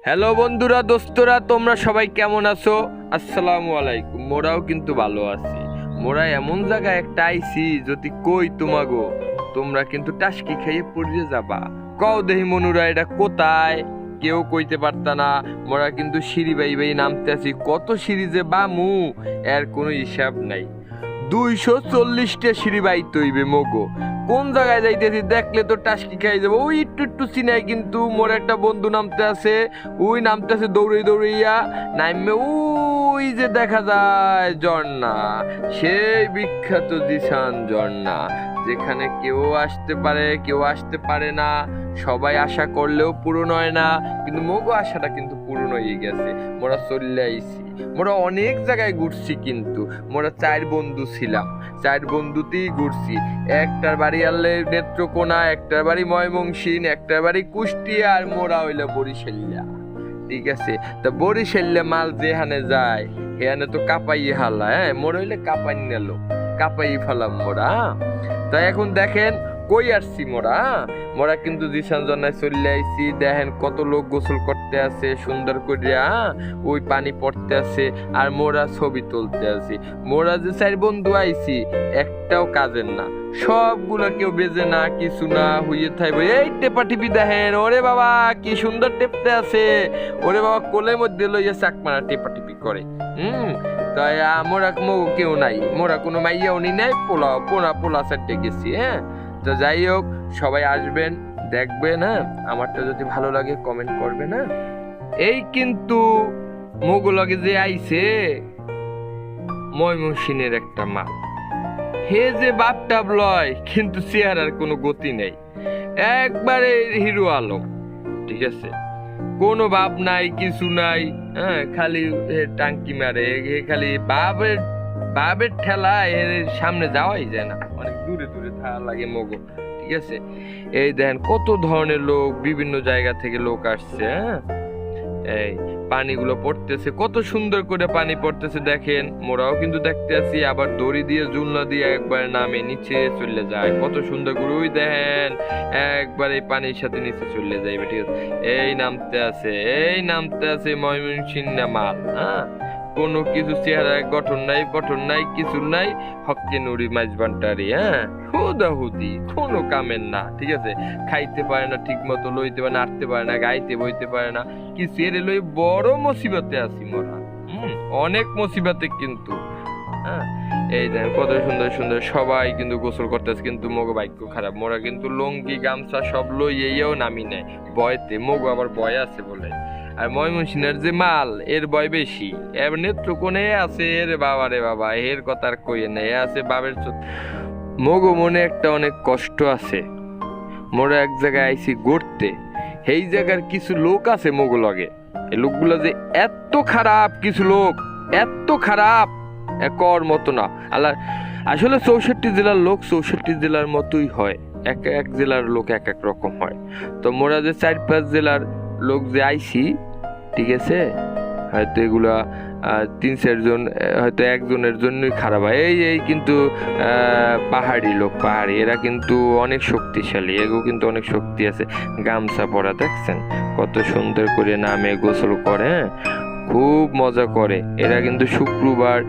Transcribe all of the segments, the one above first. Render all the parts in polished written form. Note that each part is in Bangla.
হ্যালো বন্ধুরা, দোস্তরা, তোমরা সবাই কেমন আছো? আসসালামু আলাইকুম। মোরাও কিন্তু ভালো আছি। মোরা এমন জায়গায় একটা আইছি, যদি কই তোমাগো, তোমরা কিন্তু টাসকি খাইয়ে পড়িয়ে যাবা। কও দেহি মনুরা, এটা কোথায়? কেউ কইতে পারতা না। মোরা কিন্তু সিঁড়ি বাই বাই নামতে আছি। কত সিঁড়ি যে বামু এর কোনো হিসাব নাই। 240টা সিঁড়ি বাইতে হইবে মগো। কোন জায়গায় যাইতেছি দেখলে তো টাসকি খাই যাবো। ওই একটু একটু চিনাই, কিন্তু মোর একটা বন্ধু নামতে আছে, ওই নামতে আছে দৌড়ে দৌড়াইয়া নামে। ওই যে দেখা যায় ঝর্ণা, সেই বিখ্যাত জিসান ঝর্ণা, যেখানে কেউ আসতে পারে কেউ আসতে পারে না, সবাই আশা করলেও পূরণ হয় না, কিন্তু মগো আশাটা কিন্তু পূরণ হয়ে গেছে। মোরা চলে আইছি। মোরা অনেক জায়গায় ঘুরছি, কিন্তু মোরা 4 বন্ধু ছিলাম, 4 বন্ধুতেই ঘুরছি। একটার বাড়ি আনলে নেত্রকোনা, একটার বাড়ি ময়মনসিং, একটার বাড়ি কুষ্টিয়া, আর মোরা হইলো বরিশাল্লা। ঠিক আছে, তা বরিশাল্লা মাল যেখানে যায় সেখানে তো কাপাই হালা। মোর হইলে কাপাই নিল, কাপাই ফেলাম মোরা। তাই এখন দেখেন কই আসছি মোরা। মোরা কিন্তু জিসান জন্নায় চলে আইছি। দেখেন কত লোক গোসল করতে আছে সুন্দর করিয়া, ওই পানি পড়তে আছে, আর মোরা ছবি তুলতে আছি। মোরা যে 4 বন্ধু আইছি, একটাও কাজের না, সবগুলা কেউ বেজে না, কিছু না, হইয়ে থাকবে। এই টেপা টিপি দেখেন, ওরে বাবা কি সুন্দর টেপতে আছে, ওরে বাবা কোলের মধ্যে লইয়া চাক মারা টেপা টিপি করে। তাই মোরা কেউ নাই, মোরা কোনো মাইয়াও নি নাই, পোলা সাইডে গেছি। তো যাই হোক, সবাই আসবেন, দেখবেন। আমারটা যদি ভালো লাগে কমেন্ট করবেন। এই কিন্তু মোগলগে যে আইছে ময়মনসিংহের একটা মাল, হে যে বাপটাপ লয়, কিন্তু চেহারার কোনো গতি নেই, একবারে হিরো আলম। ঠিক আছে, কোনো ভাব নাই, কিছু নাই, খালি টাঙ্কি মারে, খালি বাবের ঠেলা, এর সামনে যাওয়াই যায় না, অনেক দূরে দূরে থাকা লাগে মগো। ঠিক আছে, এই দেখেন কত ধরনের লোক, বিভিন্ন জায়গা থেকে লোক আসছে। এই পানিগুলো পড়তেছে, কত সুন্দর করে পানি পড়তেছে দেখেন। মোরাও কিন্তু দেখতে আছি, আবার দড়ি দিয়ে জুলনা দিয়ে একবার নামে নিচে চলে যায়, কত সুন্দর করে। ওই দেখেন একবার এই পানির সাথে নিচে চলে যাইবে। ঠিক আছে, এই নামতে আছে ময়মনসিংহ মাল। কোনো কিছু চেহারা গঠন নাই, কিছু নাই, হক্কে নুরি মাঝবান্টারি। হুদাহুদি কোনো কামের না। ঠিক আছে, খাইতে পারে না ঠিক মতো, লইতে পারে না, আটতে পারে না, গাইতে বইতে পারে না, কিছু এর লই বড় মুসিবতে আছি মোরা। অনেক মুসিবতে কিন্তু। এই দেখেন কত সুন্দর সুন্দর সবাই কিন্তু গোসল করতেছে, কিন্তু মগো ভাগ্য খারাপ। মোরা কিন্তু লঙ্গি গামছা সব লইয়েও নামি নেয় বয়তে। মগো আবার বয় আছে বলে। আর ময়মনসিংহের যে মাল, এর বয় বেশি। এর নেত্রকোণে আছে, এর বাবা রে বাবা, এর কথা আর কইয়ে নেই, আছে বাবের চোখ। মগো মনে একটা অনেক কষ্ট আছে। মোরা এক জায়গায় আইছি ঘুরতে, সেই জায়গার কিছু লোক আছে মগো লগে। এই লোকগুলো যে এত খারাপ, কিছু লোক এত খারাপ, একর মতো না। আল্লাহ, আসলে 64 জেলার লোক 64 জেলার মতোই হয়, এক এক জেলার লোক এক এক রকম হয়। তো মোরা যে 4-5 জেলার লোক যে আইছি, ঠিক আছে, হয়তো এগুলা 3-4 জন, হয়তো একজনের জন্যই খারাপ হয়। এই কিন্তু পাহাড়ি লোক, পাহাড়ি, এরা কিন্তু অনেক শক্তিশালী, এগো কিন্তু অনেক শক্তি আছে। গামছা পরা দেখছেন, কত সুন্দর করে নামে গোসল করে, খুব মজা করে। এরা কিন্তু শুক্রবার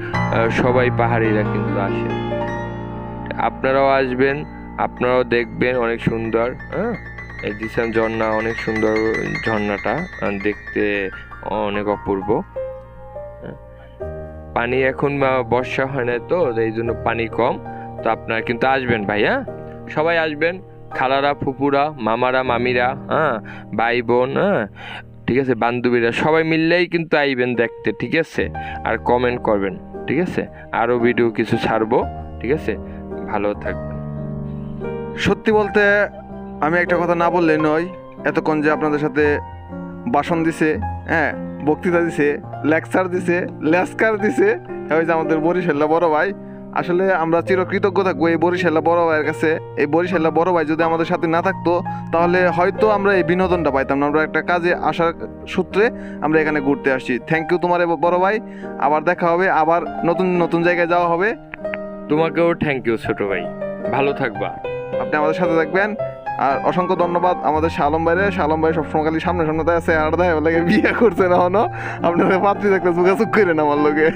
সবাই পাহাড়িরা কিন্তু আসে। আপনারাও আসবেন, আপনারাও দেখবেন, অনেক সুন্দর। এই জিসান ঝর্ণা অনেক সুন্দর, ঝর্ণাটা দেখতে অনেক অপূর্ব। পানি এখন বর্ষা হয় না, তো এই জন্য পানি কম। তো আপনারা কিন্তু আসবেন ভাই, সবাই আসবেন, খালারা, ফুপুরা, মামারা, মামিরা, ভাই বোন, ঠিক আছে, বান্ধবীরা, সবাই মিললেই কিন্তু আইবেন দেখতে। ঠিক আছে, আর কমেন্ট করবেন। ঠিক আছে, আরো ভিডিও কিছু ছাড়বো। ঠিক আছে, ভালো থাকবেন। সত্যি বলতে আমি একটা কথা না বললেই নয়। এতক্ষণ যে আপনাদের সাথে ভাষণ দিছে, বক্তৃতা দিছে, লেকচার দিছে, লেসকার দিছে, ওই যে আমাদের বরিশাল্লা বড় ভাই। আসলে আমরা চিরকৃতজ্ঞ থাকবো এই বরিশাল্লা বড় ভাইয়ের কাছে। এই বরিশাল্লা বড় ভাই যদি আমাদের সাথে না থাকতো, তাহলে হয়তো আমরা এই বিনোদনটা পাইতাম না। আমরা একটা কাজে আসার সূত্রে আমরা এখানে ঘুরতে আসছি। থ্যাংক ইউ তোমার বড় ভাই। আবার দেখা হবে, আবার নতুন নতুন জায়গায় যাওয়া হবে। তোমাকেও থ্যাংক ইউ ছোট ভাই, ভালো থাকবা। আপনি আমাদের সাথে থাকবেন। আর অসংখ্য ধন্যবাদ আমাদের শালম ভাইরে। শালম ভাই সবসময় খালি সামনে সামনে দেয় আছে আর দেয় লাগে বিয়ে করছে না হনো আপনাদের পাত্রী দেখলে যোগাযোগ করেন আমার লগে।